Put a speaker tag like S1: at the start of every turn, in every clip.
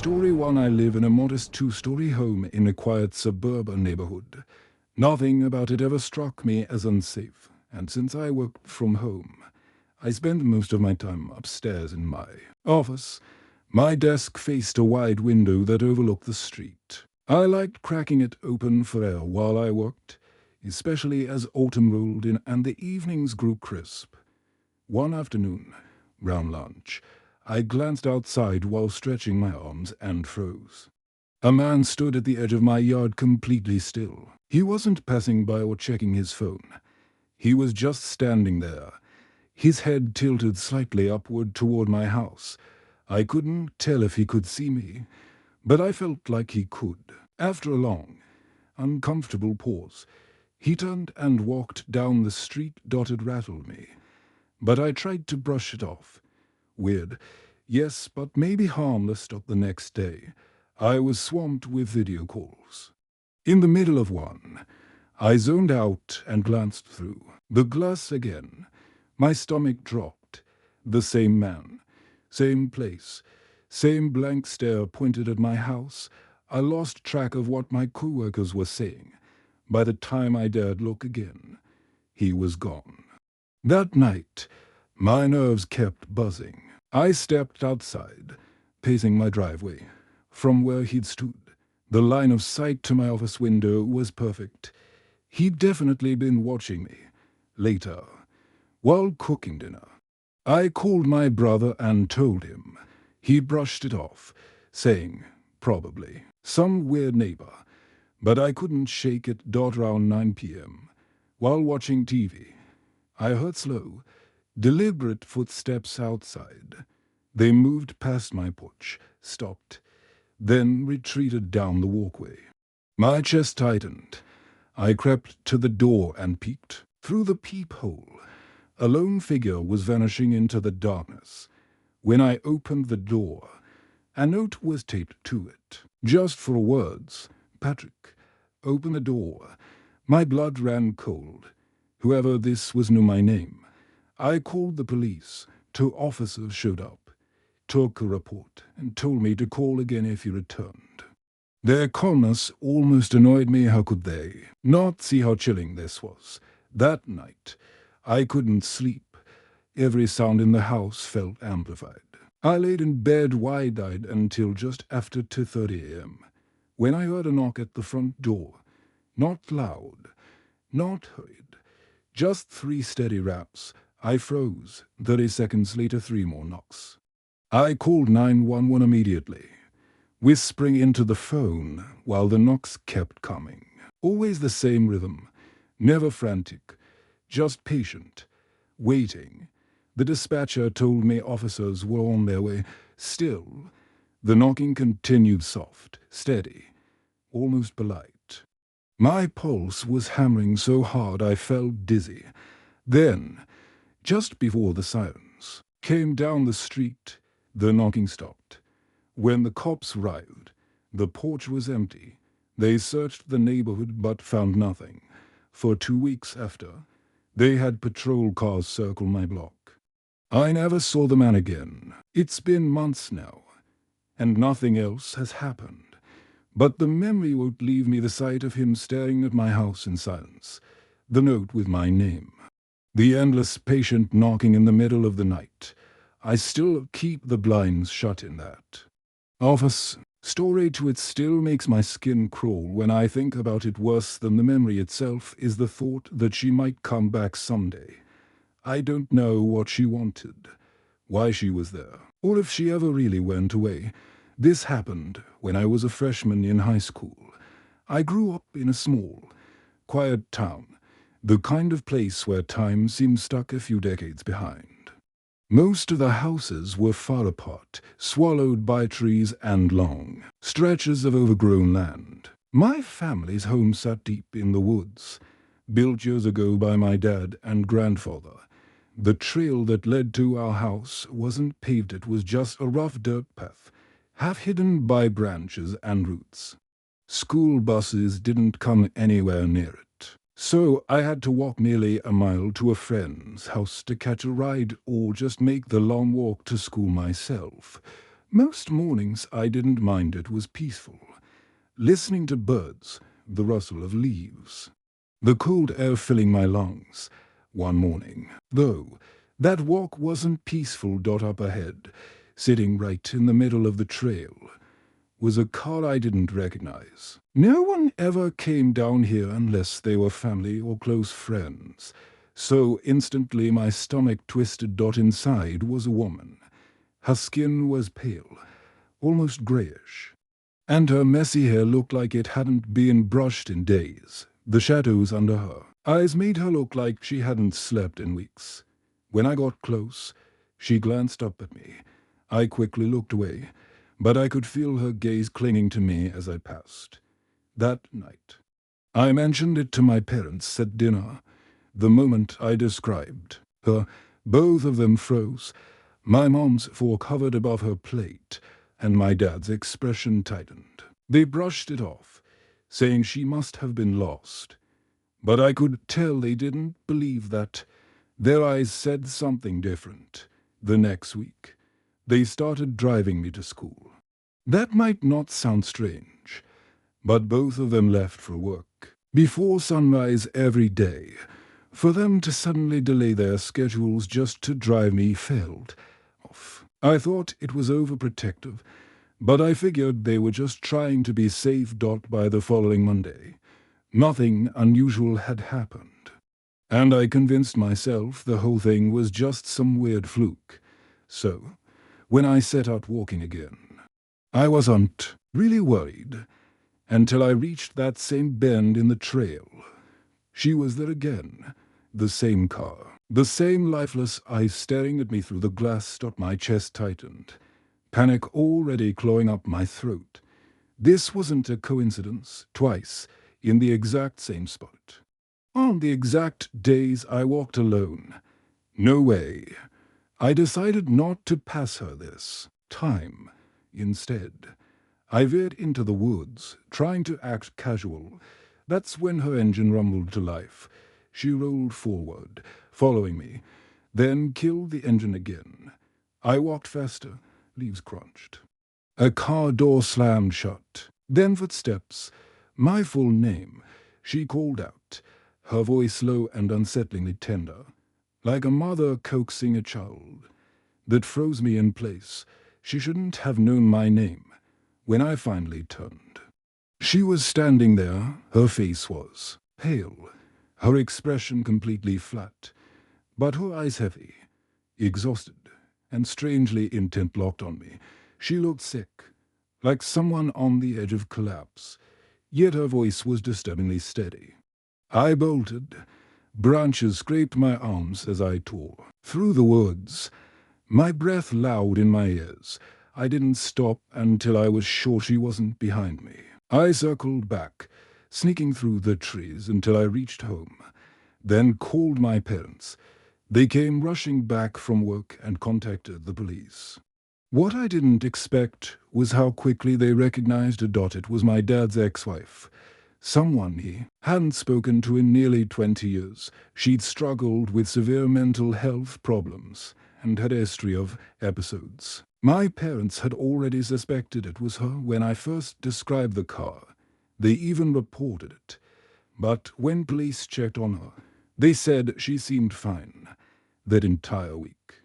S1: Story 1. I live in a modest two-story home in a quiet suburban neighborhood. Nothing about it ever struck me as unsafe, and since I worked from home, I spent most of my time upstairs in my office. My desk faced a wide window that overlooked the street. I liked cracking it open for air while I worked, especially as autumn rolled in and the evenings grew crisp. One afternoon, round lunch, I glanced outside while stretching my arms and froze. A man stood at the edge of my yard completely still. He wasn't passing by or checking his phone. He was just standing there, his head tilted slightly upward toward my house. I couldn't tell if he could see me, but I felt like he could. After a long, uncomfortable pause, he turned and walked down the street. Dotted rattled me, but I tried to brush it off. Weird, yes, but maybe harmless. The next day, I was swamped with video calls. In the middle of one, I zoned out and glanced through the glass again. My stomach dropped. The same man, same place, same blank stare pointed at my house. I lost track of what my coworkers were saying. By the time I dared look again, he was gone. That night, my nerves kept buzzing. I stepped outside, pacing my driveway. From where he'd stood, the line of sight to my office window was perfect. He'd definitely been watching me. Later, while cooking dinner, I called my brother and told him. He brushed it off, saying, probably some weird neighbor, but I couldn't shake it. Around 9 p.m., while watching TV, I heard slow, deliberate footsteps outside. They moved past my porch, stopped, then retreated down the walkway. My chest tightened. I crept to the door and peeked. Through the peephole, a lone figure was vanishing into the darkness. When I opened the door, a note was taped to it. Just 4 words. Patrick, open the door. My blood ran cold. Whoever this was knew my name. I called the police. 2 officers showed up, took a report, and told me to call again if he returned. Their calmness almost annoyed me. How could they not see how chilling this was? That night, I couldn't sleep. Every sound in the house felt amplified. I laid in bed wide-eyed until just after 2:30 a.m., when I heard a knock at the front door. Not loud, not hurried, just 3 steady raps. I froze. 30 seconds later, 3 more knocks. I called 911 immediately, whispering into the phone while the knocks kept coming. Always the same rhythm, never frantic, just patient, waiting. The dispatcher told me officers were on their way. Still, the knocking continued, soft, steady, almost polite. My pulse was hammering so hard I felt dizzy. Then, just before the sirens came down the street, the knocking stopped. When the cops arrived, the porch was empty. They searched the neighborhood but found nothing. For 2 weeks after, they had patrol cars circle my block. I never saw the man again. It's been months now, and nothing else has happened. But the memory won't leave me. The sight of him staring at my house in silence, the note with my name, the endless patient knocking in the middle of the night. I still keep the blinds shut in that office. Story 2. It still makes my skin crawl when I think about it. Worse than the memory itself is the thought that she might come back someday. I don't know what she wanted, why she was there, or if she ever really went away. This happened when I was a freshman in high school. I grew up in a small, quiet town, the kind of place where time seems stuck a few decades behind. Most of the houses were far apart, swallowed by trees and long stretches of overgrown land. My family's home sat deep in the woods, built years ago by my dad and grandfather. The trail that led to our house wasn't paved. It was just a rough dirt path, half hidden by branches and roots. School buses didn't come anywhere near it, so I had to walk nearly a mile to a friend's house to catch a ride or just make the long walk to school myself. Most mornings I didn't mind. It was peaceful, listening to birds, the rustle of leaves, the cold air filling my lungs. One morning, though, that walk wasn't peaceful. Up ahead, sitting right in the middle of the trail, was a car I didn't recognize. No one ever came down here unless they were family or close friends. So instantly my stomach twisted. Inside was a woman. Her skin was pale, almost grayish, and her messy hair looked like it hadn't been brushed in days. The shadows under her eyes made her look like she hadn't slept in weeks. When I got close, she glanced up at me. I quickly looked away, but I could feel her gaze clinging to me as I passed. That night, I mentioned it to my parents at dinner. The moment I described her, both of them froze. My mom's fork hovered above her plate, and my dad's expression tightened. They brushed it off, saying she must have been lost. But I could tell they didn't believe that. Their eyes said something different. The next week, they started driving me to school. That might not sound strange, but both of them left for work before sunrise every day. For them to suddenly delay their schedules just to drive me felt off. I thought it was overprotective, but I figured they were just trying to be safe. By the following Monday, nothing unusual had happened, and I convinced myself the whole thing was just some weird fluke. So, when I set out walking again, I wasn't really worried until I reached that same bend in the trail. She was there again, the same car, the same lifeless eyes staring at me through the glass. My chest tightened, panic already clawing up my throat. This wasn't a coincidence. Twice, in the exact same spot. On the exact days I walked alone. No way. I decided not to pass her this time. Instead, I veered into the woods, trying to act casual. That's when her engine rumbled to life. She rolled forward, following me, then killed the engine again. I walked faster, leaves crunched. A car door slammed shut, then footsteps. My full name, she called out, her voice low and unsettlingly tender, like a mother coaxing a child. That froze me in place. She shouldn't have known my name. When I finally turned, she was standing there. Her face was pale, her expression completely flat, but her eyes heavy, exhausted, and strangely intent. Locked on me. She looked sick, like someone on the edge of collapse, yet her voice was disturbingly steady. I bolted. Branches scraped my arms as I tore through the woods, my breath loud in my ears. I didn't stop until I was sure she wasn't behind me. I circled back, sneaking through the trees until I reached home, then called my parents. They came rushing back from work and contacted the police. What I didn't expect was how quickly they recognized a. It was my dad's ex-wife, someone he hadn't spoken to in nearly 20 years. She'd struggled with severe mental health problems and had a history of episodes. My parents had already suspected it was her when I first described the car. They even reported it. But when police checked on her, they said she seemed fine that entire week.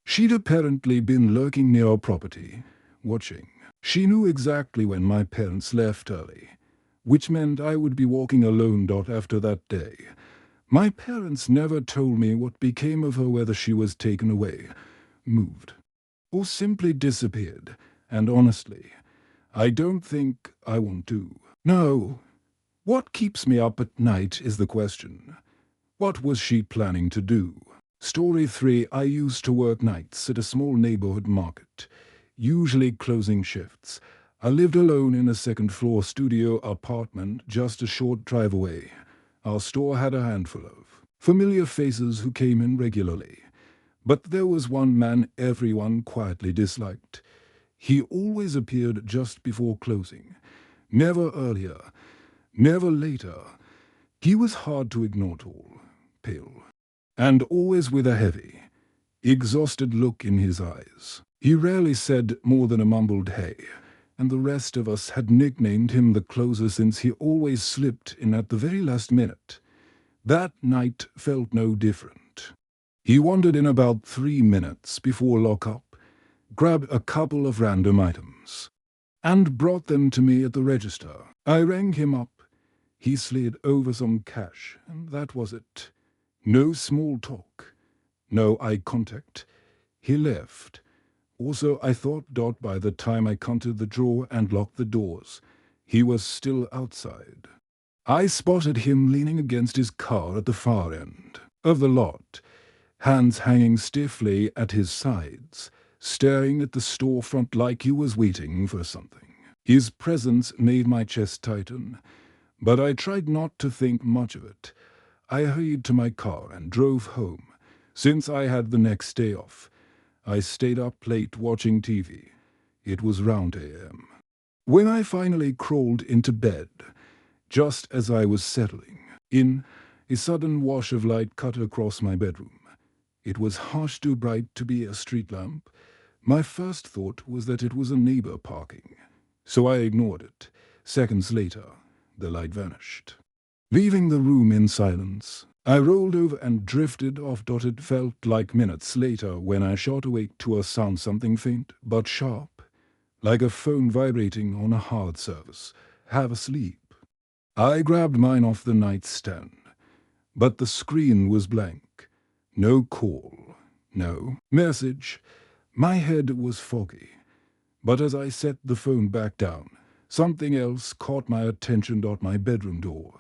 S1: She'd apparently been lurking near our property, watching. She knew exactly when my parents left early, which meant I would be walking alone. After that day, my parents never told me what became of her, whether she was taken away, moved, or simply disappeared, and honestly, I don't think I want to. No. What keeps me up at night is the question. What was she planning to do? Story 3. I used to work nights at a small neighborhood market, usually closing shifts. I lived alone in a second-floor studio apartment just a short drive away. Our store had a handful of familiar faces who came in regularly. But there was one man everyone quietly disliked. He always appeared just before closing. Never earlier, never later. He was hard to ignore. Tall, pale, and always with a heavy, exhausted look in his eyes. He rarely said more than a mumbled hey, and the rest of us had nicknamed him the closer since he always slipped in at the very last minute. That night felt no different. He wandered in about 3 minutes before lock-up, grabbed a couple of random items, and brought them to me at the register. I rang him up. He slid over some cash, and that was it. No small talk, no eye contact. He left. Also, I thought by the time I counted the drawer and locked the doors, he was still outside. I spotted him leaning against his car at the far end of the lot, hands hanging stiffly at his sides, staring at the storefront like he was waiting for something. His presence made my chest tighten, but I tried not to think much of it. I hurried to my car and drove home. Since I had the next day off, I stayed up late watching TV. It was round a.m. When I finally crawled into bed, just as I was settling in, a sudden wash of light cut across my bedroom. It was harsh too bright to be a street lamp. My first thought was that it was a neighbor parking, so I ignored it. Seconds later, the light vanished. Leaving the room in silence, I rolled over and drifted off. It felt like minutes later when I shot awake to a sound, something faint but sharp, like a phone vibrating on a hard surface. Half asleep. I grabbed mine off the nightstand, but the screen was blank. No call, no message. My head was foggy, but as I set the phone back down, something else caught my attention. My bedroom door.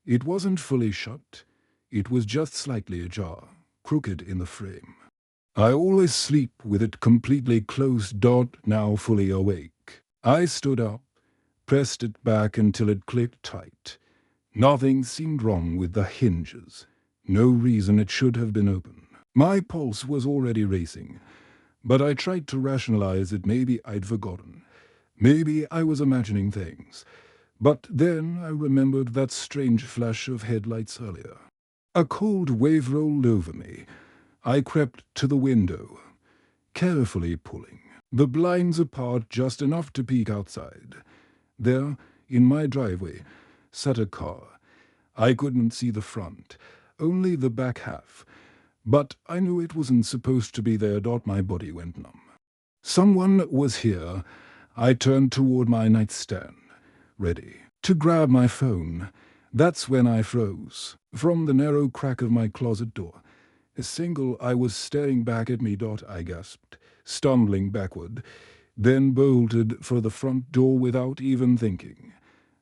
S1: It wasn't fully shut. It was just slightly ajar, crooked in the frame. I always sleep with it completely closed. Now fully awake, I stood up, pressed it back until it clicked tight. Nothing seemed wrong with the hinges. No reason it should have been open. My pulse was already racing, but I tried to rationalize it. Maybe I'd forgotten. Maybe I was imagining things. But then I remembered that strange flash of headlights earlier. A cold wave rolled over me. I crept to the window, carefully pulling the blinds apart just enough to peek outside. There, in my driveway, sat a car. I couldn't see the front, only the back half, but I knew it wasn't supposed to be there. My body went numb. Someone was here. I turned toward my nightstand, ready to grab my phone. That's when I froze. From the narrow crack of my closet door, a single eye was staring back at me. I gasped, stumbling backward, then bolted for the front door without even thinking.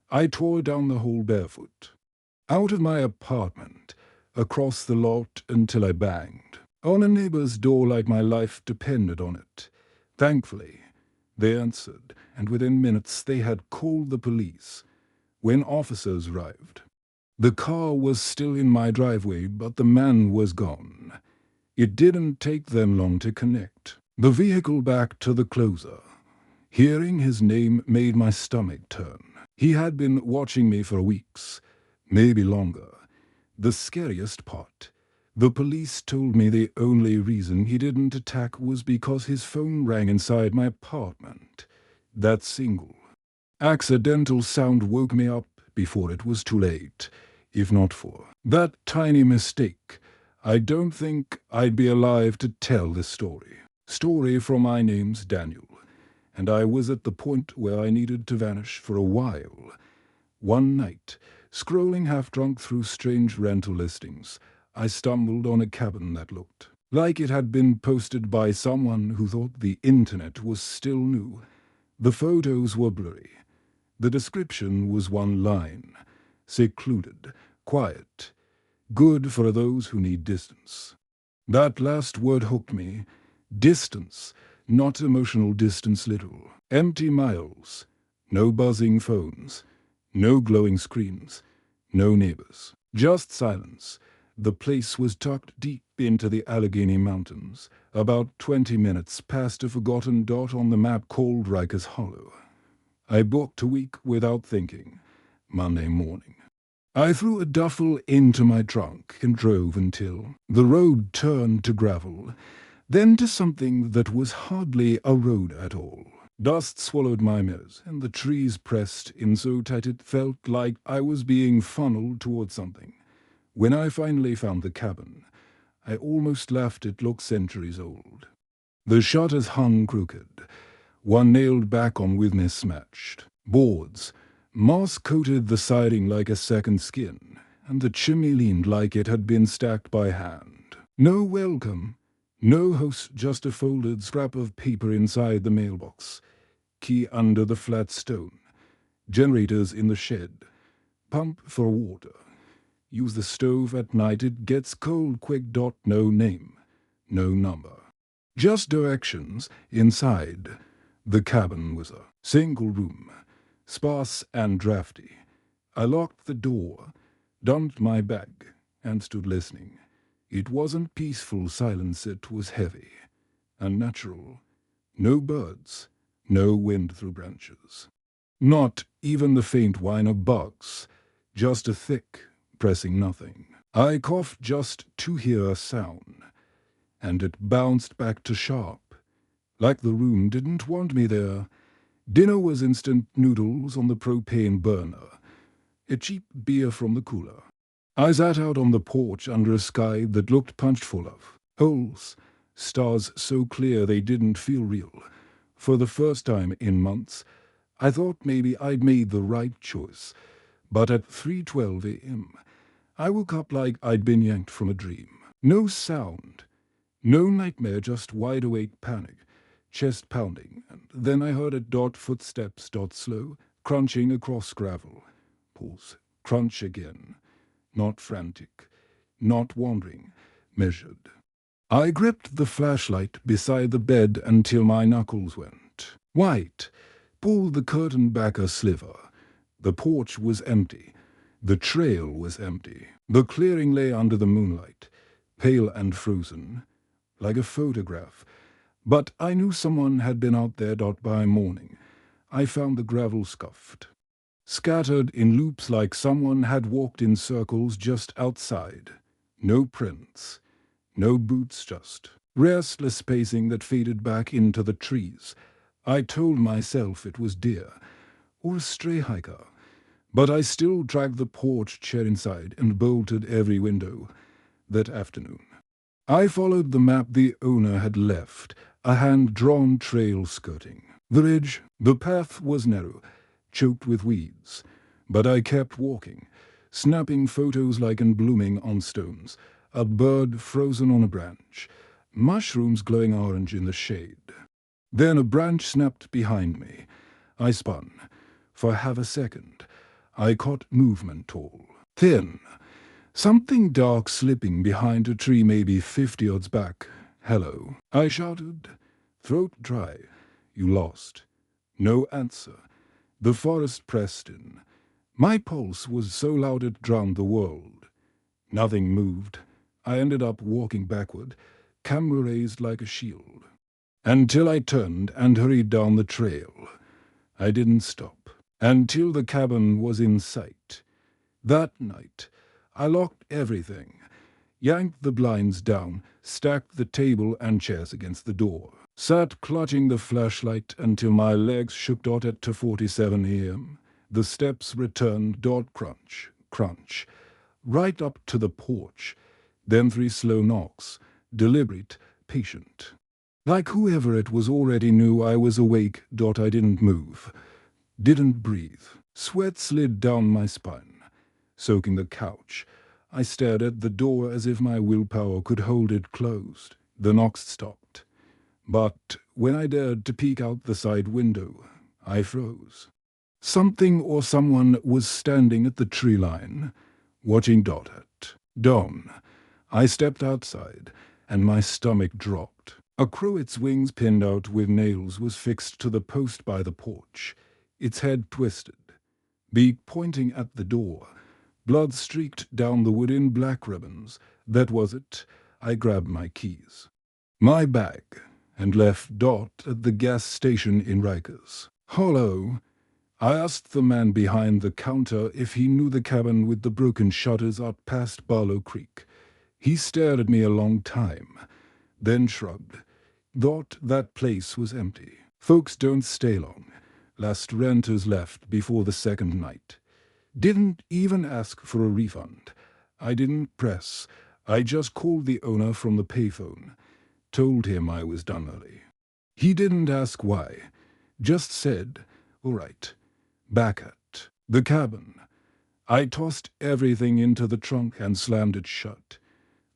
S1: I tore down the hall barefoot, out of my apartment, across the lot until I banged on a neighbor's door like my life depended on it. Thankfully, they answered, and within minutes they had called the police. When officers arrived, the car was still in my driveway, but the man was gone. It didn't take them long to connect the vehicle back to the closer. Hearing his name made my stomach turn. He had been watching me for weeks, maybe longer. The scariest part, the police told me the only reason he didn't attack was because his phone rang inside my apartment. That single, accidental sound woke me up before it was too late. If not for that tiny mistake, I don't think I'd be alive to tell this story. Story from my name's Daniel, and I was at the point where I needed to vanish for a while. One night, scrolling half-drunk through strange rental listings, I stumbled on a cabin that looked like it had been posted by someone who thought the internet was still new. The photos were blurry. The description was one line: secluded, quiet, good for those who need distance. That last word hooked me. Distance, not emotional distance, literal. Empty miles, no buzzing phones, no glowing screens, no neighbors, just silence. The place was tucked deep into the Allegheny Mountains, about 20 minutes past a forgotten dot on the map called Rikers Hollow. I booked a week without thinking. Monday morning, I threw a duffel into my trunk and drove until the road turned to gravel. then to something that was hardly a road at all. Dust swallowed my mirrors, and the trees pressed in so tight it felt like I was being funneled towards something. When I finally found the cabin, I almost laughed it looked centuries old. The shutters hung crooked, one nailed back on with mismatched. Boards, moss coated the siding like a second skin, and the chimney leaned like it had been stacked by hand. No welcome, no host, just a folded scrap of paper inside the mailbox. Key under the flat stone. Generators in the shed. Pump for water. Use the stove at night, it gets cold quick. No name, no number. Just directions inside. The cabin was a single room, sparse and drafty. I locked the door, dumped my bag, and stood listening. It wasn't peaceful silence, it was heavy, unnatural. No birds, no wind through branches. Not even the faint whine of bugs, just a thick, pressing nothing. I coughed just to hear a sound, and it bounced back to sharp, like the room didn't want me there. Dinner was instant noodles on the propane burner, a cheap beer from the cooler. I sat out on the porch under a sky that looked punched full of holes, stars so clear they didn't feel real. For the first time in months, I thought maybe I'd made the right choice. But at 3:12 a.m., I woke up like I'd been yanked from a dream. No sound, no nightmare, just wide-awake panic, chest pounding, and then I heard footsteps, slow, crunching across gravel. Pulse, crunch again. Not frantic, not wandering, measured. I gripped the flashlight beside the bed until my knuckles went white, pulled the curtain back a sliver. The porch was empty. The trail was empty. The clearing lay under the moonlight, pale and frozen, like a photograph. But I knew someone had been out there. By morning, I found the gravel scuffed, scattered in loops like someone had walked in circles just outside. No prints, no boots, just restless pacing that faded back into the trees. I told myself it was deer, or a stray hiker, but I still dragged the porch chair inside and bolted every window. That afternoon, I followed the map the owner had left, a hand-drawn trail skirting the ridge. The path was narrow, choked with weeds, but I kept walking, snapping photos like and blooming on stones, a bird frozen on a branch, mushrooms glowing orange in the shade. Then a branch snapped behind me. I spun. For half a second, I caught movement, tall, thin, something dark slipping behind a tree maybe 50 yards back. "Hello," I shouted, throat dry. "You lost." No answer. The forest pressed in. My pulse was so loud it drowned the world. Nothing moved. I ended up walking backward, camera raised like a shield, until I turned and hurried down the trail. I didn't stop until the cabin was in sight. That night, I locked everything, yanked the blinds down, stacked the table and chairs against the door, sat clutching the flashlight until my legs shook. At 2:47 a.m., the steps returned. Crunch, crunch, right up to the porch. Then 3 slow knocks, deliberate, patient. Like whoever it was already knew I was awake. I didn't move, didn't breathe. Sweat slid down my spine, soaking the couch. I stared at the door as if my willpower could hold it closed. The knocks stopped. But when I dared to peek out the side window, I froze. Something or someone was standing at the tree line, watching. At dawn, I stepped outside, and my stomach dropped. A crow, its wings pinned out with nails, was fixed to the post by the porch, its head twisted, beak pointing at the door. Blood streaked down the wood in black ribbons. That was it. I grabbed my keys, my bag, and left. At the gas station in Rikers. "Hello," I asked the man behind the counter if he knew the cabin with the broken shutters out past Barlow Creek. He stared at me a long time, then shrugged. Thought that place was empty. Folks don't stay long. Last renters left before the second night. Didn't even ask for a refund. I didn't press. I just called the owner from the payphone. Told him I was done early. He didn't ask why. Just said, all right. Back at the cabin. I tossed everything into the trunk and slammed it shut.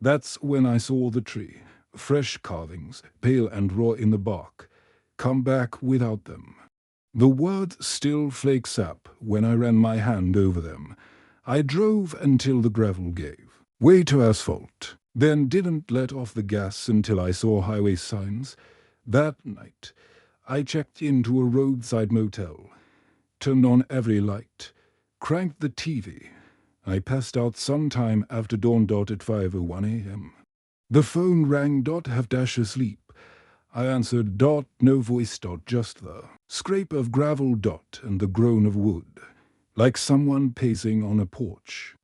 S1: That's when I saw the tree. Fresh carvings, pale and raw in the bark. Come back without them. The words still flake sap when I ran my hand over them. I drove until the gravel gave way to asphalt, then didn't let off the gas until I saw highway signs. That night, I checked into a roadside motel, turned on every light, cranked the TV. I passed out sometime after dawn at 5:01 a.m. The phone rang. Half dash asleep. I answered. No voice. Just the scrape of gravel. And the groan of wood, like someone pacing on a porch.